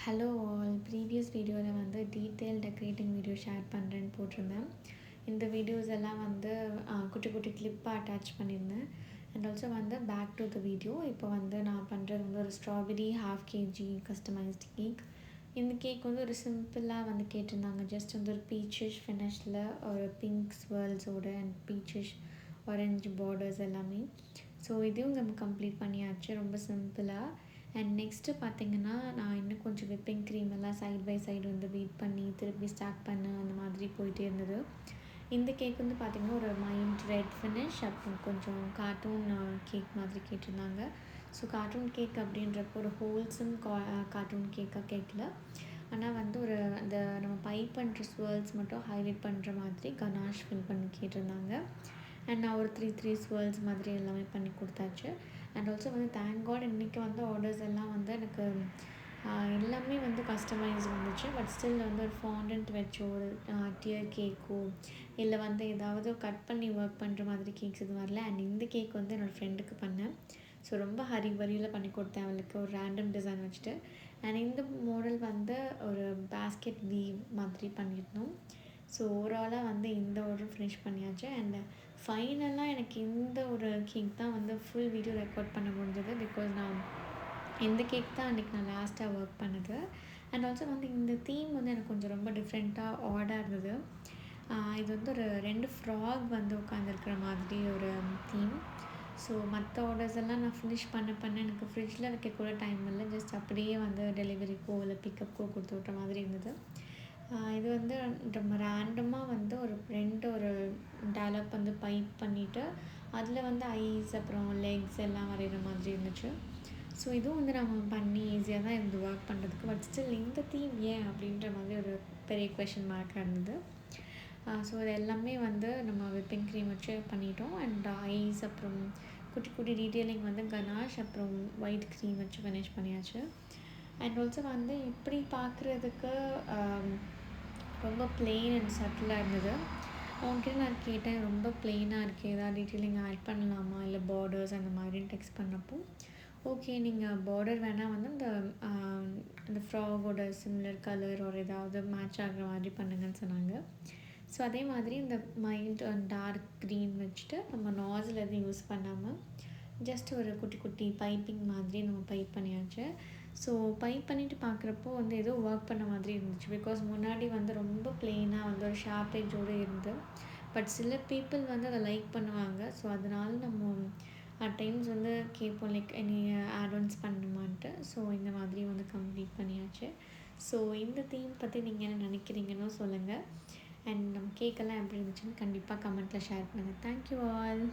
Hello all. Previous வீடியோவில் வந்து detail decorating video share பண்ணுறேன்னு போட்டிருந்தேன். இந்த வீடியோஸ் எல்லாம் வந்து குட்டி குட்டி கிளிப்பாக அட்டாச் பண்ணியிருந்தேன். அண்ட் ஆல்சோ வந்து பேக் டு த வீடியோ. இப்போ வந்து நான் பண்ணுறது வந்து ஒரு ஸ்ட்ராபெரி 1/2 kg கஸ்டமைஸ்டு கேக். இந்த கேக் வந்து ஒரு சிம்பிளாக வந்து கேட்டிருந்தாங்க. ஜஸ்ட் வந்து ஒரு பீச்சிஷ் ஃபினிஷில் ஒரு பிங்க் ஸ்வர்ல்ஸோட அண்ட் பீச்சிஷ் ஆரஞ்சு பார்டர்ஸ் எல்லாமே. ஸோ இதையும் நம்ம கம்ப்ளீட் பண்ணியாச்சு ரொம்ப சிம்பிளாக. அண்ட் நெக்ஸ்ட்டு பார்த்திங்கன்னா நான் இன்னும் கொஞ்சம் விப்பிங் க்ரீம் எல்லாம் சைட் பை சைடு வந்து பீட் பண்ணி திருப்பி ஸ்டார்ட் பண்ண அந்த மாதிரி போயிட்டே இருந்தது. இந்த கேக் வந்து பார்த்திங்கன்னா ஒரு மைண்ட் ரெட் ஃபினிஷ், அப்புறம் கொஞ்சம் கார்ட்டூன் கேக் மாதிரி கேட்டிருந்தாங்க. ஸோ கார்ட்டூன் கேக் அப்படின்றப்போ ஒரு ஹோல்சம் கார்ட்டூன் கேக்காக கேட்கல, ஆனால் வந்து ஒரு அந்த நம்ம பைப் பண்ணுற ஸ்வர்ல்ஸ் மட்டும் ஹைலைட் பண்ணுற மாதிரி கனாஷ் ஃபில் பண்ணி கேட்டிருந்தாங்க. அண்ட் நான் ஒரு 3 ஸ்வர்ல்ஸ் மாதிரி எல்லாமே பண்ணி கொடுத்தாச்சு. அண்ட் ஆல்சோ வந்து தேங்க் காட் இன்றைக்கி வந்து ஆர்டர்ஸ் எல்லாம் வந்து எனக்கு எல்லாமே வந்து கஸ்டமைஸ் வந்துச்சு. பட் ஸ்டில் வந்து ஒரு ஃபாண்டன்ட் வச்சோ ஒரு டியர் கேக்கோ இல்லை வந்து ஏதாவது கட் பண்ணி ஒர்க் பண்ணுற மாதிரி கேக்ஸ் இது வரல. அண்ட் இந்த கேக் வந்து என்னோடய ஃப்ரெண்டுக்கு பண்ணேன். ஸோ ரொம்ப வரியில் பண்ணி கொடுத்தேன் அவளுக்கு ஒரு ரேண்டம் டிசைன் வச்சுட்டு. அண்ட் இந்த மாடல் வந்து ஒரு பேஸ்கெட் வீவ் மாதிரி பண்ணியிருந்தோம். ஸோ ஓவராலாக வந்து இந்த ஆர்டர் ஃபினிஷ் பண்ணியாச்சு. அண்ட் ஃபைனலாக எனக்கு இந்த ஒரு கேக் தான் வந்து ஃபுல் வீடியோ ரெக்கார்ட் பண்ண முடிஞ்சது. பிகாஸ் நான் இந்த கேக் தான் அன்றைக்கி நான் லாஸ்ட்டாக ஒர்க் பண்ணது. அண்ட் ஆல்சோ வந்து இந்த தீம் வந்து எனக்கு கொஞ்சம் ரொம்ப டிஃப்ரெண்ட்டாக ஆடாக இருந்தது. இது வந்து ஒரு 2 ஃப்ராக் வந்து உட்காந்துருக்கிற மாதிரி ஒரு தீம். ஸோ மற்ற ஆர்டர்ஸ் எல்லாம் நான் ஃபினிஷ் பண்ண எனக்கு ஃப்ரிட்ஜில் வைக்க கூட டைம் இல்லை. ஜஸ்ட் அப்படியே வந்து டெலிவரிக்கோ இல்லை பிக்கப்புக்கோ கொடுத்து விட்ட மாதிரி இருந்தது. இது வந்து ரொம்ப ரேண்டமாக வந்து ஒரு டயலாக் வந்து பைப் பண்ணிவிட்டு அதில் வந்து ஐஸ் அப்புறம் லெக்ஸ் எல்லாம் வரைகிற மாதிரி இருந்துச்சு. ஸோ இதுவும் வந்து நம்ம பண்ணி ஈஸியாக தான் இருந்து ஒர்க் பண்ணுறதுக்கு. பட் ஸ்டில் இந்த தீம் ஏன் அப்படின்ற மாதிரி ஒரு பெரிய கொஷின் மார்க்காக இருந்தது. ஸோ இது எல்லாமே வந்து நம்ம விப்பிங் க்ரீம் வச்சு பண்ணிட்டோம். அண்ட் ஐஸ் அப்புறம் குட்டி குட்டி டீட்டெயிலிங் வந்து கனாஷ் அப்புறம் ஒயிட் க்ரீம் வச்சு ஃபினிஷ் பண்ணியாச்சு. அண்ட் ஆல்சோ வந்து இப்படி பார்க்குறதுக்கு ரொம்ப பிளெயின் அண்ட் சட்டிலாக இருந்தது. அவங்ககிட்ட நான் கேட்டேன், ரொம்ப பிளெயினாக இருக்குது, ஏதாவது டீட்டெயிலிங் ஆட் பண்ணலாமா இல்லை பார்டர்ஸ் அந்த மாதிரின்னு டெக்ஸ்ட் பண்ணப்போ ஓகே நீங்கள் பார்டர் வேணால் வந்து அந்த ஃப்ராகோட சிமிலர் கலர் ஒரு ஏதாவது மேட்ச் ஆகிற மாதிரி பண்ணுங்கன்னு சொன்னாங்க. ஸோ அதே மாதிரி இந்த மைல்ட் அண்ட் டார்க் க்ரீன் வச்சுட்டு நம்ம நாசில் எதுவும் யூஸ் பண்ணாமல் ஜஸ்ட் ஒரு குட்டி குட்டி பைப்பிங் மாதிரி நம்ம பைப் பண்ணியாச்சு. ஸோ பைப் பண்ணிவிட்டு பார்க்குறப்போ வந்து ஏதோ ஒர்க் பண்ண மாதிரி இருந்துச்சு. பிகாஸ் முன்னாடி வந்து ரொம்ப பிளெயினாக வந்து ஒரு ஷார்ப் எட்ஜோடு இருந்து, பட் சில பீப்புள் வந்து அதை லைக் பண்ணுவாங்க. ஸோ அதனால நம்ம அட் டைம்ஸ் வந்து கேட்போம் லைக் நீ ஆட்-ஆன்ஸ் பண்ணணுமான்ட்டு. ஸோ இந்த மாதிரி வந்து கம்ப்ளீட் பண்ணியாச்சு. ஸோ இந்த தீம் பற்றி நீங்கள் என்ன நினைக்கிறீங்கன்னு சொல்லுங்கள். அண்ட் நம்ம கேக்கெல்லாம் எப்படி இருந்துச்சுன்னு கண்டிப்பாக கமெண்ட்டில் ஷேர் பண்ணுங்கள். Thank you all.